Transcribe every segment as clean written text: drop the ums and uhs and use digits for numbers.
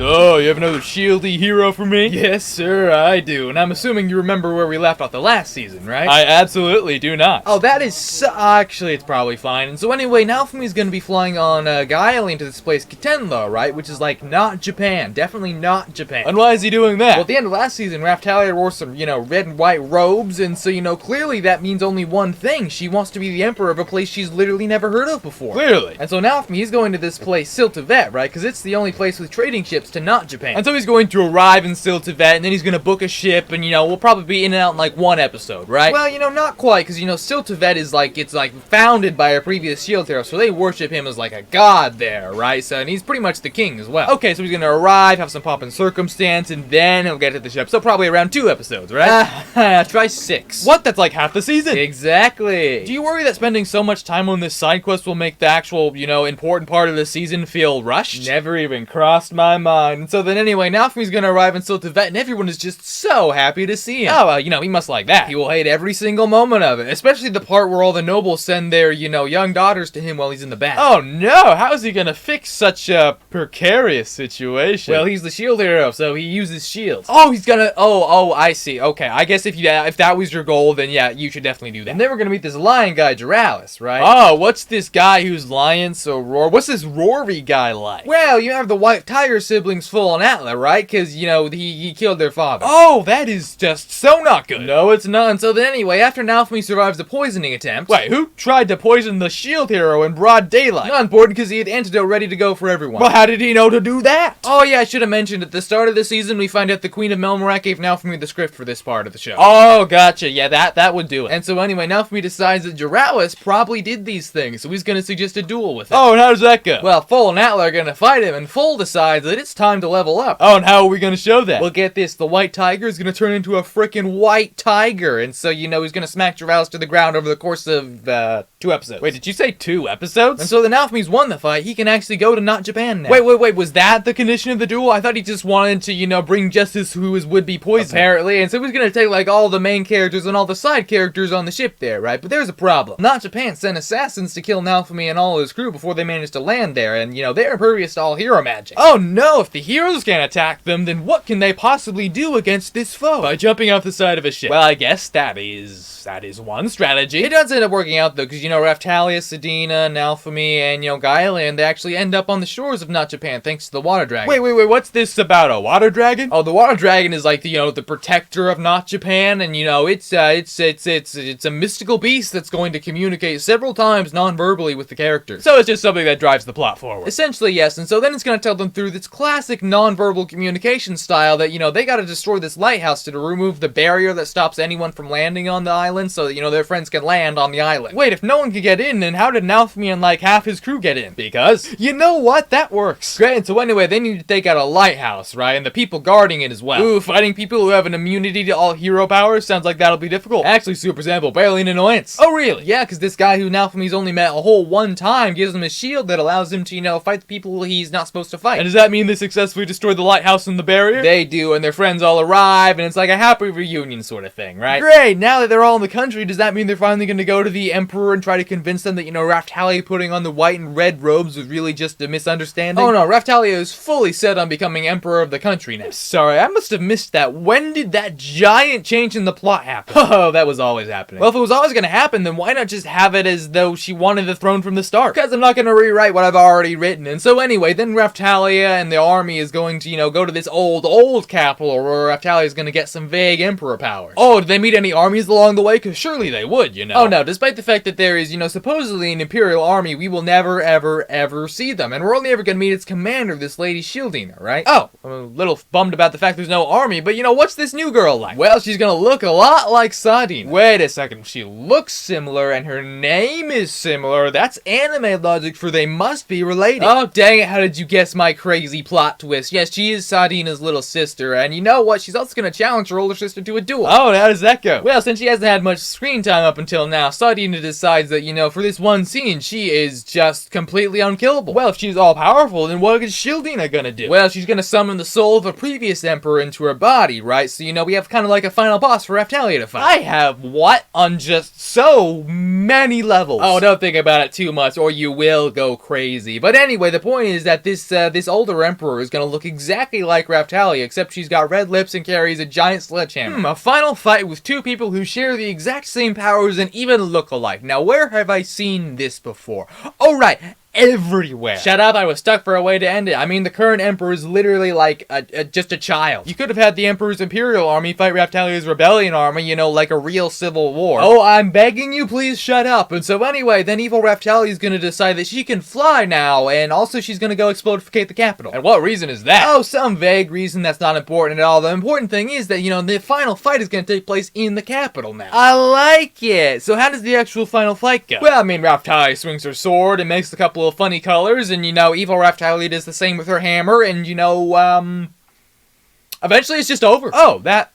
So, you have another shieldy hero for me? Yes, sir, I do. And I'm assuming you remember where we left off the last season, right? I absolutely do not. Oh, that is actually, it's probably fine. And so anyway, Naofumi's gonna be flying on Gaia to this place, Kitenlo, right? Which is like not Japan. Definitely not Japan. And why is he doing that? Well, at the end of last season, Raphtalia wore some, red and white robes, and so, clearly that means only one thing. She wants to be the emperor of a place she's literally never heard of before. Clearly. And so Naofumi, he's going to this place, Siltvet, right? Because it's the only place with trading ships to not Japan. And so he's going to arrive in Siltvet, and then he's going to book a ship, and, we'll probably be in and out in, like, one episode, right? Well, not quite, because, Siltvet is, it's, founded by a previous shield hero, so they worship him as, like, a god there, right? So, and he's pretty much the king as well. Okay, so he's going to arrive, have some pomp and circumstance, and then he'll get to the ship. So probably around 2 episodes, right? Try 6. What? That's like half the season. Exactly. Do you worry that spending so much time on this side quest will make the actual, important part of the season feel rushed? Never even crossed my mind. And so then anyway, Naofumi's gonna arrive in Siltvet, and everyone is just so happy to see him. Oh, he must like that. He will hate every single moment of it, especially the part where all the nobles send their, young daughters to him while he's in the bath. Oh no, how is he gonna fix such a precarious situation? Well, he's the shield hero, so he uses shields. Oh, he's gonna, I see. Okay, I guess if that was your goal, then yeah, you should definitely do that. And then we're gonna meet this lion guy, Juralis, right? Oh, what's this guy who's lion so roar? What's this Rory guy like? Well, you have the white tiger siblings full on Atla, right? Because, he killed their father. Oh, that is just so not good. No, it's not. And so then anyway, after Naofumi survives the poisoning attempt... Wait, who tried to poison the shield hero in broad daylight? Not important because he had antidote ready to go for everyone. Well, how did he know to do that? Oh yeah, I should have mentioned at the start of the season, we find out the Queen of Melmarak gave Naofumi the script for this part of the show. Oh, gotcha. Yeah, that would do it. And so anyway, Naofumi decides that Juralis probably did these things, so he's gonna suggest a duel with him. Oh, and how does that go? Well, Full and Atla are gonna fight him, and Full decides that it's time to level up. Oh, and how are we gonna show that? Well, get this, the white tiger is gonna turn into a frickin' white tiger, and so, he's gonna smack Juralis to the ground over the course of, 2 episodes. Wait, did you say 2 episodes? And so the Naofumi's won the fight, he can actually go to not Japan now. Wait, was that the condition of the duel? I thought he just wanted to, bring justice who is would-be poison. Apparently, and so he's gonna take, all the main characters and all the side characters on the ship there, right? But there's a problem. Not Japan sent assassins to kill Naofumi and all his crew before they managed to land there, and, they're impervious to all hero magic. Oh no, if the heroes can't attack them, then what can they possibly do against this foe? By jumping off the side of a ship. Well, I guess that is one strategy. It does end up working out, though, because, Raphtalia, Sedina, Naofumi, and, Gaia, they actually end up on the shores of not Japan, thanks to the water dragon. Wait, what's this about, a water dragon? Oh, the water dragon is like, the protector of not Japan, and, it's a mystical beast that's going to communicate several times non-verbally with the characters. So it's just something that drives the plot forward. Essentially, yes, and so then it's going to tell them through this classic non-verbal communication style that, they got to destroy this lighthouse to remove the barrier that stops anyone from landing on the island so that, their friends can land on the island. Wait, if no one can get in, then how did Naofumi and, half his crew get in? Because, you know what, that works. Great, and so anyway, they need to take out a lighthouse, right, and the people guarding it as well. Ooh, fighting people who have an immunity to all hero powers sounds like that'll be difficult. Actually, super simple, barely an annoyance. Oh, really? Yeah, because this guy who Naofumi's only met a whole one time gives him a shield that allows him to, fight the people he's not supposed to fight. And does that mean they successfully destroyed the lighthouse and the barrier? They do, and their friends all arrive, and it's like a happy reunion sort of thing, right? Great, now that they're all in the country, does that mean they're finally going to go to the Emperor and try to convince them that, Raphtalia putting on the white and red robes was really just a misunderstanding? Oh no, Raphtalia is fully set on becoming Emperor of the country now. Sorry, I must have missed that. When did that giant change in the plot happen? Oh, that was always happening. Well, if it was always going to happen, then why not just have it as though she wanted the throne from the start? Because I'm not going to rewrite what I've already written. And so anyway, then Raphtalia and the army is going to, go to this old capital where Raphtalia is going to get some vague Emperor powers. Oh, did they meet any armies along the way? Because surely they would, Oh no, despite the fact that there is, supposedly an Imperial army, we will never, ever see them. And we're only ever going to meet its commander, this lady Shieldina, right? Oh, I'm a little bummed about the fact there's no army, but what's this new girl like? Well, she's going to look a lot like Sadine. Wait a second, she looks similar and her name is similar. That's anime logic for they must be related. Oh, dang it, how did you guess my crazy plot twist? Yes, she is Sadina's little sister, and you know what? She's also going to challenge her older sister to a duel. Oh, and how does that go? Well, since she hasn't had much screen time up until now, Sadina decides that, for this one scene, she is just completely unkillable. Well, if she's all-powerful, then what is Shieldina gonna do? Well, she's gonna summon the soul of a previous emperor into her body, right? So, we have kind of like a final boss for Raphtalia to fight. I have what? On just so many levels. Oh, don't think about it too much, or you will go crazy. But anyway, the point is that this older emperor emperor is gonna look exactly like Raphtalia, except she's got red lips and carries a giant sledgehammer. A final fight with two people who share the exact same powers and even look alike. Now, where have I seen this before? Oh, right. Everywhere. Shut up, I was stuck for a way to end it. I mean, the current emperor is literally like just a child. You could have had the emperor's imperial army fight Raphtalia's rebellion army, you know, like a real civil war. Oh, I'm begging you, please shut up. And so anyway, then evil Raphtalia is gonna decide that she can fly now, and also she's gonna go explodify the capital. And what reason is that? Oh, some vague reason that's not important at all. The important thing is that, you know, the final fight is gonna take place in the capital now. I like it. So how does the actual final fight go? Well, I mean, Raphtalia swings her sword and makes a couple of funny colors, and you know, evil Raphtalia does the same with her hammer, and you know, eventually it's just over. Oh, that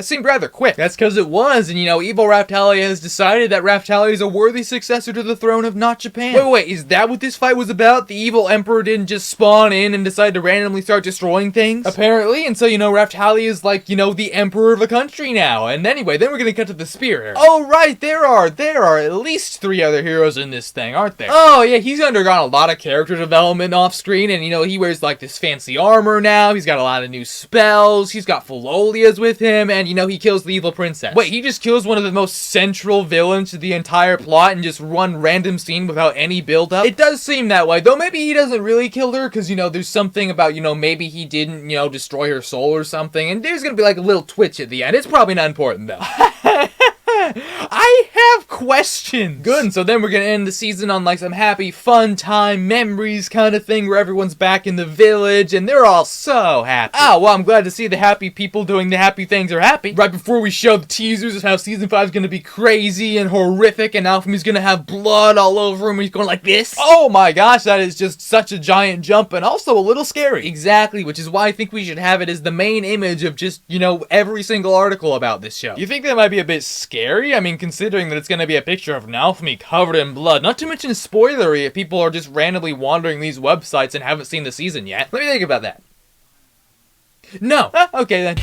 seemed rather quick. That's because it was, and you know, evil Raphtalia has decided that Raphtalia is a worthy successor to the throne of not Japan. Wait, is that what this fight was about? The evil emperor didn't just spawn in and decide to randomly start destroying things? Apparently, and so, you know, Raphtalia is like, you know, the emperor of a country now. And anyway, then we're gonna cut to the spear here. Oh, right, there are at least 3 other heroes in this thing, aren't there? Oh, yeah, he's undergone a lot of character development off screen, and you know, he wears like this fancy armor now, he's got a lot of new spells, he's got Philolias with him, and you know, he kills the evil princess. Wait, he just kills one of the most central villains to the entire plot and just one random scene without any build-up? It does seem that way, though maybe he doesn't really kill her, because, you know, there's something about, you know, maybe he didn't, you know, destroy her soul or something, and there's gonna be like a little twitch at the end. It's probably not important, though. I have questions. Good, and so then we're gonna end the season on like some happy, fun time memories kind of thing where everyone's back in the village and they're all so happy. Oh, well, I'm glad to see the happy people doing the happy things are happy. Right before we show the teasers of how season 5 is gonna be crazy and horrific and Naofumi's gonna have blood all over him, he's going like this. Oh my gosh, that is just such a giant jump and also a little scary. Exactly, which is why I think we should have it as the main image of just, you know, every single article about this show. You think that might be a bit scary? I mean, considering that it's going to be a picture of Naofumi covered in blood. Not to mention spoilery if people are just randomly wandering these websites and haven't seen the season yet. Let me think about that. No. Okay then.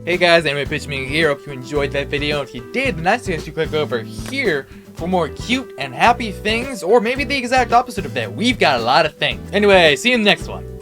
Hey guys, Anime Pitch Me here. Hope you enjoyed that video. If you did, then I suggest you click over here for more cute and happy things, or maybe the exact opposite of that. We've got a lot of things. Anyway, see you in the next one.